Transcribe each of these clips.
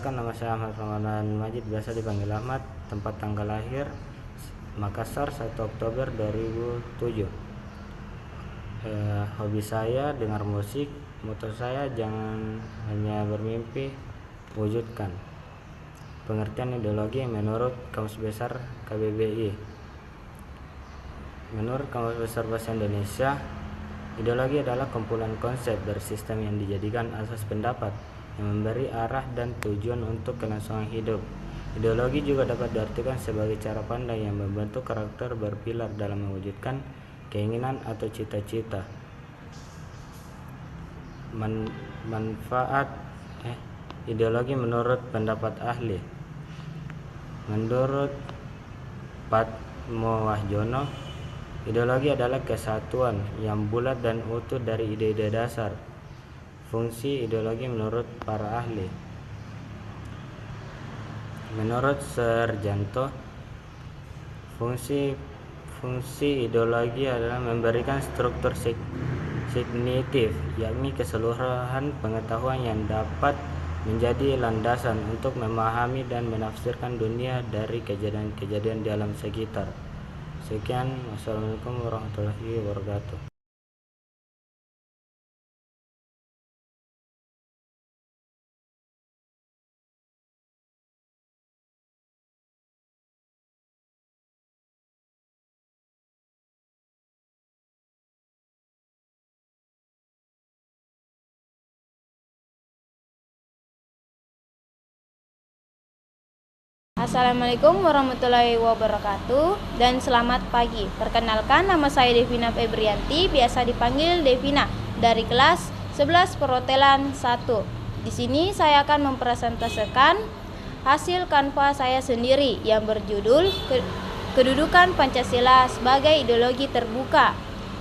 Nama saya Ahmad Ramadan Majid, biasa dipanggil Ahmad. Tempat tanggal lahir Makassar 1 Oktober 2007. Hobi saya dengar musik. Moto saya jangan hanya bermimpi, wujudkan. Pengertian ideologi menurut Kamus Besar KBBI. Menurut Kamus Besar Bahasa Indonesia, ideologi adalah kumpulan konsep dari sistem yang dijadikan asas pendapat yang memberi arah dan tujuan untuk kelangsungan hidup. Ideologi juga dapat diartikan sebagai cara pandang yang membentuk karakter berpilar dalam mewujudkan keinginan atau cita-cita. Manfaat ideologi menurut pendapat ahli. Menurut Patmo Wahjono, ideologi adalah kesatuan yang bulat dan utuh dari ide-ide dasar. Fungsi ideologi menurut para ahli. Menurut Serjanto, fungsi ideologi adalah memberikan struktur signifikan, yakni keseluruhan pengetahuan yang dapat menjadi landasan untuk memahami dan menafsirkan dunia dari kejadian-kejadian di alam sekitar. Sekian, wassalamualaikum warahmatullahi wabarakatuh. Assalamualaikum warahmatullahi wabarakatuh dan selamat pagi. Perkenalkan, nama saya Devina Febrianti, biasa dipanggil Devina, dari kelas 11 Perhotelan 1. Di sini saya akan mempresentasikan hasil kanva saya sendiri yang berjudul Kedudukan Pancasila sebagai Ideologi Terbuka.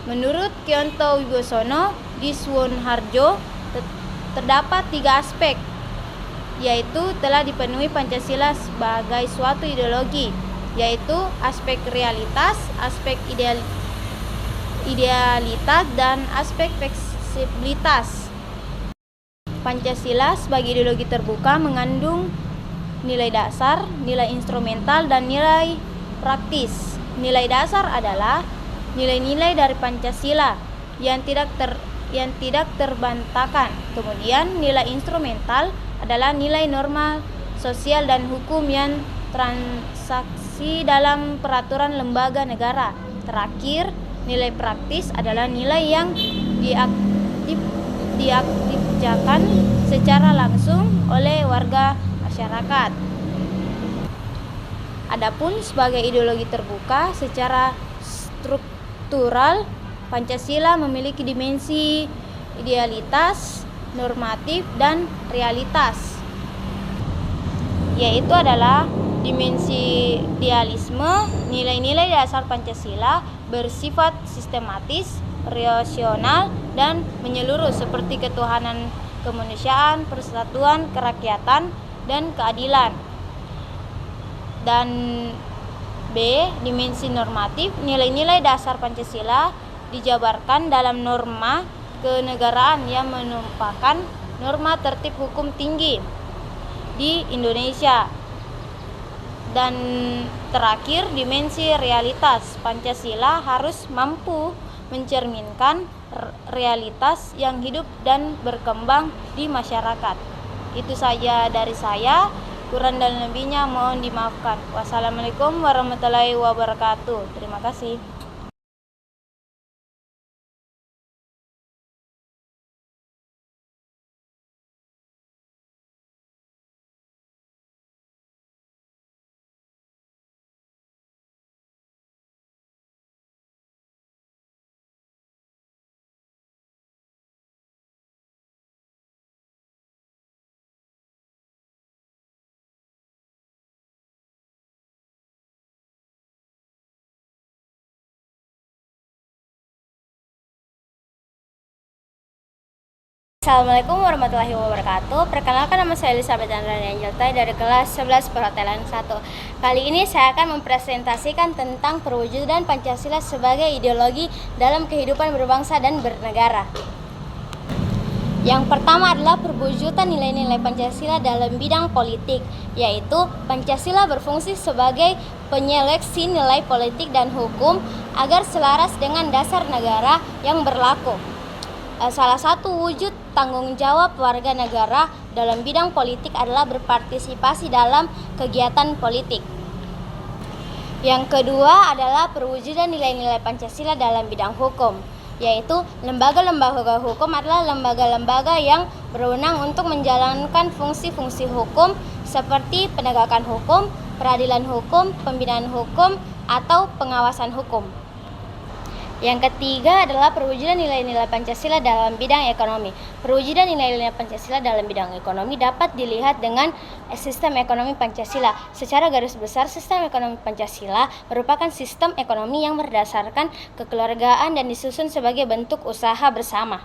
Menurut Kyonto Wibosono di Suwonharjo, terdapat 3 aspek, yaitu telah dipenuhi Pancasila sebagai suatu ideologi, yaitu aspek realitas, aspek idealitas, dan aspek fleksibilitas. Pancasila sebagai ideologi terbuka mengandung nilai dasar, nilai instrumental, dan nilai praktis. Nilai dasar adalah nilai-nilai dari Pancasila yang tidak terbantahkan. Kemudian nilai instrumental adalah nilai norma sosial dan hukum yang transaksi dalam peraturan lembaga negara. Terakhir, nilai praktis adalah nilai yang diaktifkan secara langsung oleh warga masyarakat. Adapun sebagai ideologi terbuka secara struktural, Pancasila memiliki dimensi idealitas, normatif, dan realitas, yaitu adalah dimensi idealisme. Nilai-nilai dasar Pancasila bersifat sistematis, rasional, dan menyeluruh seperti ketuhanan, kemanusiaan, persatuan, kerakyatan, dan keadilan. Dan B, dimensi normatif. Nilai-nilai dasar Pancasila dijabarkan dalam norma kenegaraan yang menumpahkan norma tertib hukum tinggi di Indonesia. Dan terakhir, dimensi realitas. Pancasila harus mampu mencerminkan realitas yang hidup dan berkembang di masyarakat. Itu saja dari saya, kurang dan lebihnya mohon dimaafkan. Wassalamualaikum warahmatullahi wabarakatuh. Terima kasih. Assalamualaikum warahmatullahi wabarakatuh. Perkenalkan, nama saya Elizabeth Andrani Angeltai dari kelas 11 Perhotelan 1. Kali ini saya akan mempresentasikan tentang perwujudan Pancasila sebagai ideologi dalam kehidupan berbangsa dan bernegara. Yang pertama adalah perwujudan nilai-nilai Pancasila dalam bidang politik, yaitu Pancasila berfungsi sebagai penyeleksi nilai politik dan hukum agar selaras dengan dasar negara yang berlaku. Salah satu wujud tanggung jawab warga negara dalam bidang politik adalah berpartisipasi dalam kegiatan politik. Yang kedua adalah perwujudan nilai-nilai Pancasila dalam bidang hukum, yaitu lembaga-lembaga hukum adalah lembaga-lembaga yang berwenang untuk menjalankan fungsi-fungsi hukum seperti penegakan hukum, peradilan hukum, pembinaan hukum, atau pengawasan hukum. Yang ketiga adalah perwujudan nilai-nilai Pancasila dalam bidang ekonomi. Perwujudan nilai-nilai Pancasila dalam bidang ekonomi dapat dilihat dengan sistem ekonomi Pancasila. Secara garis besar, sistem ekonomi Pancasila merupakan sistem ekonomi yang berdasarkan kekeluargaan dan disusun sebagai bentuk usaha bersama.